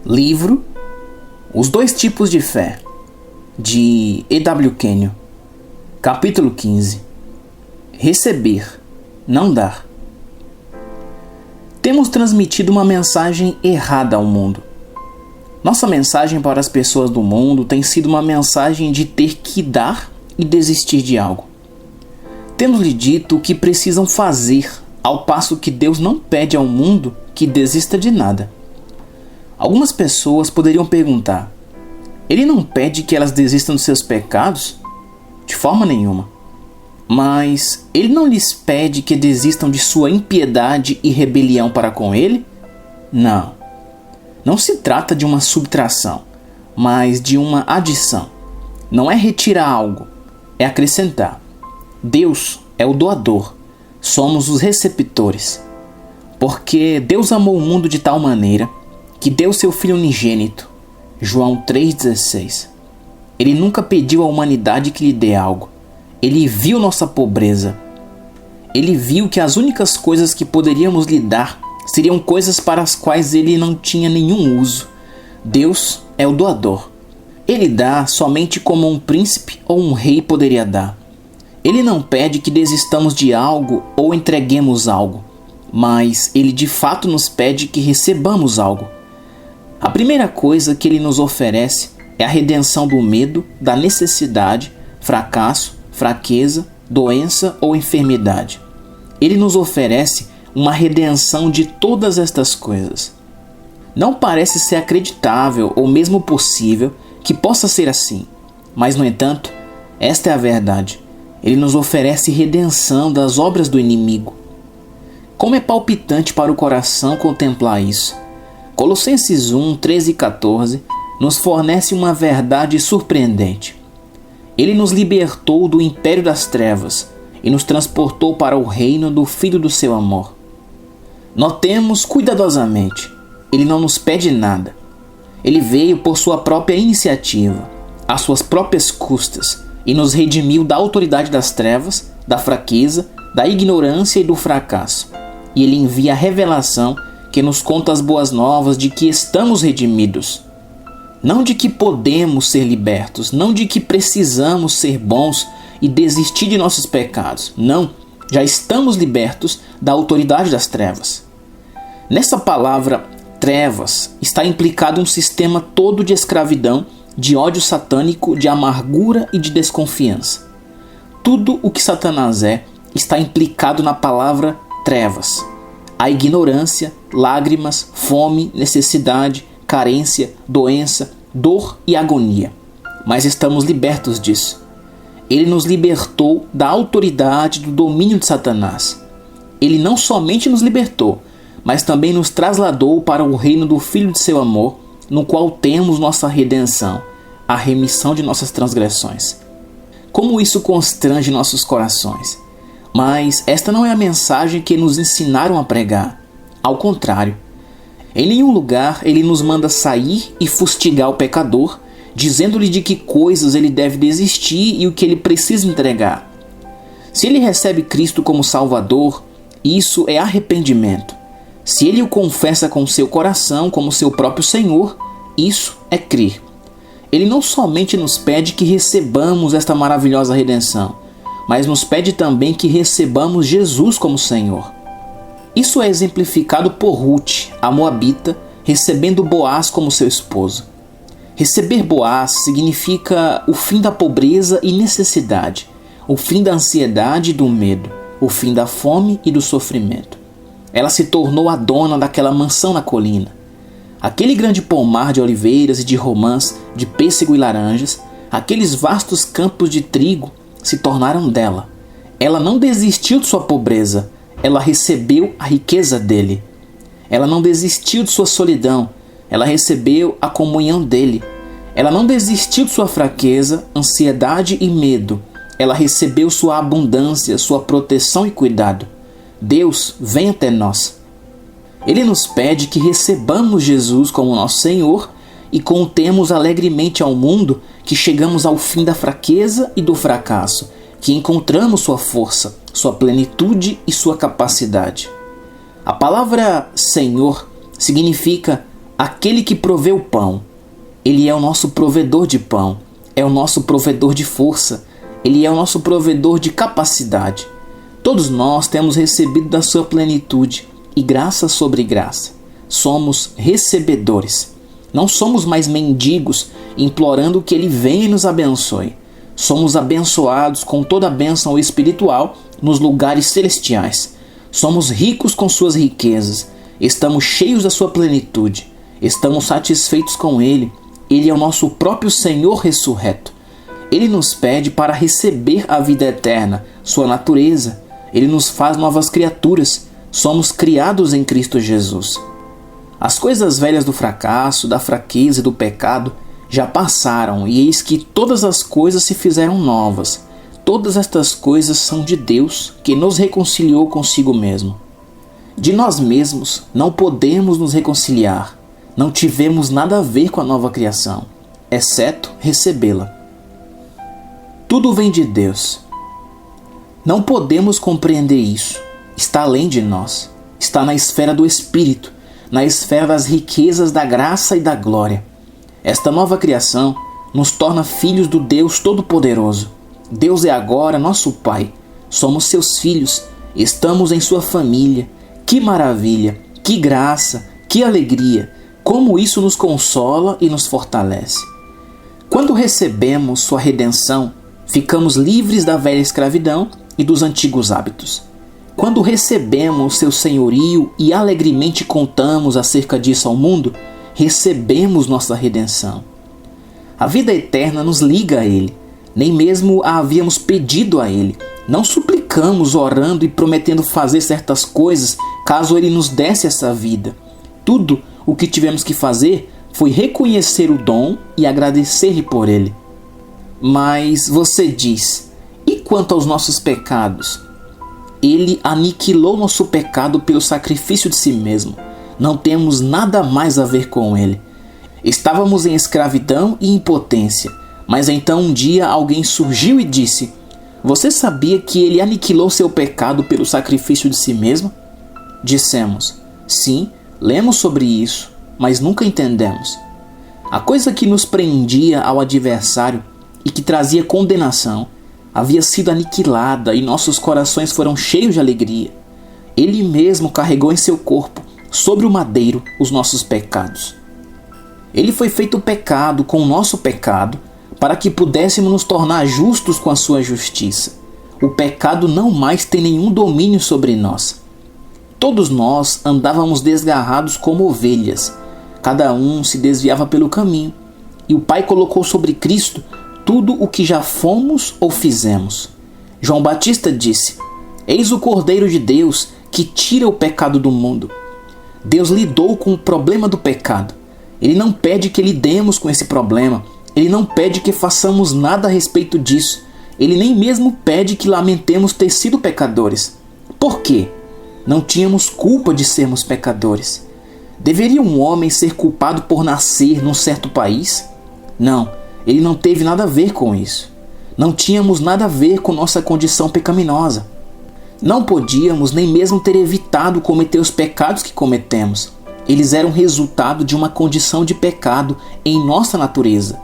Livro Os Dois Tipos de Fé, de E.W. Kenyon. Capítulo 15. Receber, não dar. Temos transmitido uma mensagem errada ao mundo. Nossa mensagem para as pessoas do mundo tem sido uma mensagem de ter que dar e desistir de algo. Temos lhe dito o que precisam fazer, ao passo que Deus não pede ao mundo que desista de nada. Algumas pessoas poderiam perguntar: Ele não pede que elas desistam dos seus pecados? De forma nenhuma. Mas Ele não lhes pede que desistam de sua impiedade e rebelião para com Ele? Não. Não se trata de uma subtração, mas de uma adição. Não é retirar algo, é acrescentar. Deus é o doador, somos os receptores. Porque Deus amou o mundo de tal maneira que deu seu Filho unigênito. João 3,16. Ele nunca pediu à humanidade que lhe dê algo. Ele viu nossa pobreza. Ele viu que as únicas coisas que poderíamos lhe dar seriam coisas para as quais ele não tinha nenhum uso. Deus é o doador. Ele dá somente como um príncipe ou um rei poderia dar. Ele não pede que desistamos de algo ou entreguemos algo, mas ele de fato nos pede que recebamos algo. A primeira coisa que ele nos oferece é a redenção do medo, da necessidade, fracasso, fraqueza, doença ou enfermidade. Ele nos oferece uma redenção de todas estas coisas. Não parece ser acreditável ou mesmo possível que possa ser assim, mas no entanto, esta é a verdade. Ele nos oferece redenção das obras do inimigo. Como é palpitante para o coração contemplar isso. Colossenses 1, 13 e 14 nos fornece uma verdade surpreendente. Ele nos libertou do império das trevas e nos transportou para o reino do Filho do seu amor. Notemos cuidadosamente, ele não nos pede nada. Ele veio por sua própria iniciativa, às suas próprias custas, e nos redimiu da autoridade das trevas, da fraqueza, da ignorância e do fracasso. E ele envia a revelação que nos conta as boas novas de que estamos redimidos. Não de que podemos ser libertos, não de que precisamos ser bons e desistir de nossos pecados. Não, já estamos libertos da autoridade das trevas. Nessa palavra trevas está implicado um sistema todo de escravidão, de ódio satânico, de amargura e de desconfiança. Tudo o que Satanás é está implicado na palavra trevas. A ignorância, lágrimas, fome, necessidade, carência, doença, dor e agonia. Mas estamos libertos disso. Ele nos libertou da autoridade do domínio de Satanás. Ele não somente nos libertou, mas também nos trasladou para o reino do Filho de seu amor, no qual temos nossa redenção, a remissão de nossas transgressões. Como isso constrange nossos corações. Mas esta não é a mensagem que nos ensinaram a pregar. Ao contrário, em nenhum lugar ele nos manda sair e fustigar o pecador, dizendo-lhe de que coisas ele deve desistir e o que ele precisa entregar. Se ele recebe Cristo como Salvador, isso é arrependimento. Se ele o confessa com seu coração como seu próprio Senhor, isso é crer. Ele não somente nos pede que recebamos esta maravilhosa redenção, mas nos pede também que recebamos Jesus como Senhor. Isso é exemplificado por Ruth, a Moabita, recebendo Boaz como seu esposo. Receber Boaz significa o fim da pobreza e necessidade, o fim da ansiedade e do medo, o fim da fome e do sofrimento. Ela se tornou a dona daquela mansão na colina. Aquele grande pomar de oliveiras e de romãs, de pêssego e laranjas, aqueles vastos campos de trigo se tornaram dela. Ela não desistiu de sua pobreza, ela recebeu a riqueza dele. Ela não desistiu de sua solidão, ela recebeu a comunhão dele. Ela não desistiu de sua fraqueza, ansiedade e medo, ela recebeu sua abundância, sua proteção e cuidado. Deus vem até nós. Ele nos pede que recebamos Jesus como nosso Senhor e contemos alegremente ao mundo que chegamos ao fim da fraqueza e do fracasso, que encontramos sua força, sua plenitude e sua capacidade. A palavra Senhor significa aquele que provê o pão. Ele é o nosso provedor de pão, é o nosso provedor de força, Ele é o nosso provedor de capacidade. Todos nós temos recebido da sua plenitude e graça sobre graça. Somos recebedores. Não somos mais mendigos implorando que Ele venha e nos abençoe. Somos abençoados com toda a bênção espiritual nos lugares celestiais. Somos ricos com suas riquezas. Estamos cheios da sua plenitude. Estamos satisfeitos com Ele. Ele é o nosso próprio Senhor ressurreto. Ele nos pede para receber a vida eterna, sua natureza. Ele nos faz novas criaturas. Somos criados em Cristo Jesus. As coisas velhas do fracasso, da fraqueza e do pecado já passaram, e eis que todas as coisas se fizeram novas. Todas estas coisas são de Deus, que nos reconciliou consigo mesmo. De nós mesmos não podemos nos reconciliar. Não tivemos nada a ver com a nova criação, exceto recebê-la. Tudo vem de Deus. Não podemos compreender isso. Está além de nós. Está na esfera do Espírito, na esfera das riquezas da graça e da glória. Esta nova criação nos torna filhos do Deus Todo-Poderoso. Deus é agora nosso Pai. Somos seus filhos. Estamos em sua família. Que maravilha! Que graça! Que alegria! Como isso nos consola e nos fortalece. Quando recebemos sua redenção, ficamos livres da velha escravidão e dos antigos hábitos. Quando recebemos seu senhorio e alegremente contamos acerca disso ao mundo, recebemos nossa redenção. A vida eterna nos liga a Ele. Nem mesmo a havíamos pedido a Ele. Não suplicamos orando e prometendo fazer certas coisas caso Ele nos desse essa vida. Tudo o que tivemos que fazer foi reconhecer o dom e agradecer-lhe por ele. Mas você diz, e quanto aos nossos pecados? Ele aniquilou nosso pecado pelo sacrifício de si mesmo. Não temos nada mais a ver com ele. Estávamos em escravidão e impotência, mas então um dia alguém surgiu e disse, você sabia que ele aniquilou seu pecado pelo sacrifício de si mesmo? Dissemos, sim, lemos sobre isso, mas nunca entendemos. A coisa que nos prendia ao adversário e que trazia condenação havia sido aniquilada e nossos corações foram cheios de alegria. Ele mesmo carregou em seu corpo, sobre o madeiro, os nossos pecados. Ele foi feito pecado com o nosso pecado, para que pudéssemos nos tornar justos com a sua justiça. O pecado não mais tem nenhum domínio sobre nós. Todos nós andávamos desgarrados como ovelhas. Cada um se desviava pelo caminho. E o Pai colocou sobre Cristo tudo o que já fomos ou fizemos. João Batista disse, eis o Cordeiro de Deus que tira o pecado do mundo. Deus lidou com o problema do pecado. Ele não pede que lidemos com esse problema. Ele não pede que façamos nada a respeito disso. Ele nem mesmo pede que lamentemos ter sido pecadores. Por quê? Não tínhamos culpa de sermos pecadores. Deveria um homem ser culpado por nascer num certo país? Não, ele não teve nada a ver com isso. Não tínhamos nada a ver com nossa condição pecaminosa. Não podíamos nem mesmo ter evitado cometer os pecados que cometemos. Eles eram resultado de uma condição de pecado em nossa natureza.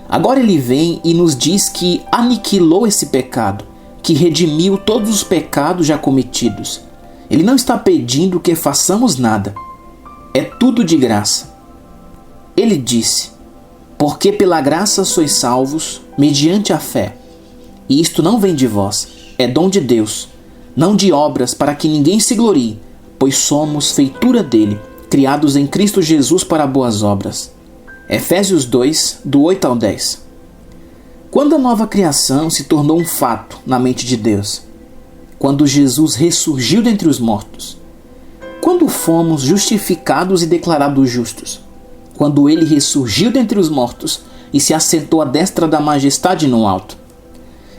Agora ele vem e nos diz que aniquilou esse pecado, que redimiu todos os pecados já cometidos. Ele não está pedindo que façamos nada. É tudo de graça. Ele disse, porque pela graça sois salvos, mediante a fé. E isto não vem de vós, é dom de Deus, não de obras para que ninguém se glorie, pois somos feitura dele, criados em Cristo Jesus para boas obras. Efésios 2, do 8 ao 10. Quando a nova criação se tornou um fato na mente de Deus? Quando Jesus ressurgiu dentre os mortos? Quando fomos justificados e declarados justos? Quando ele ressurgiu dentre os mortos e se assentou à destra da majestade no alto?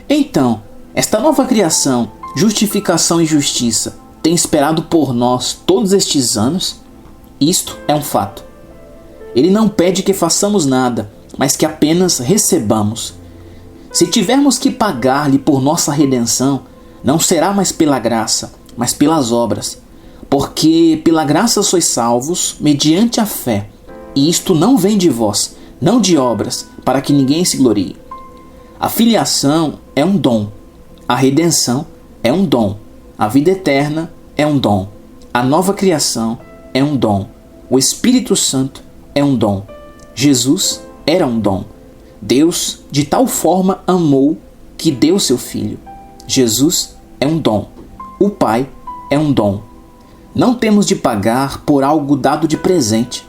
Então, esta nova criação, justificação e justiça, tem esperado por nós todos estes anos? Isto é um fato. Ele não pede que façamos nada, mas que apenas recebamos. Se tivermos que pagar-lhe por nossa redenção, não será mais pela graça, mas pelas obras. Porque pela graça sois salvos, mediante a fé. E isto não vem de vós, não de obras, para que ninguém se glorie. A filiação é um dom. A redenção é um dom. A vida eterna é um dom. A nova criação é um dom. O Espírito Santo é um dom. Jesus era um dom. Deus de tal forma amou que deu seu Filho. Jesus é um dom. O Pai é um dom. Não temos de pagar por algo dado de presente.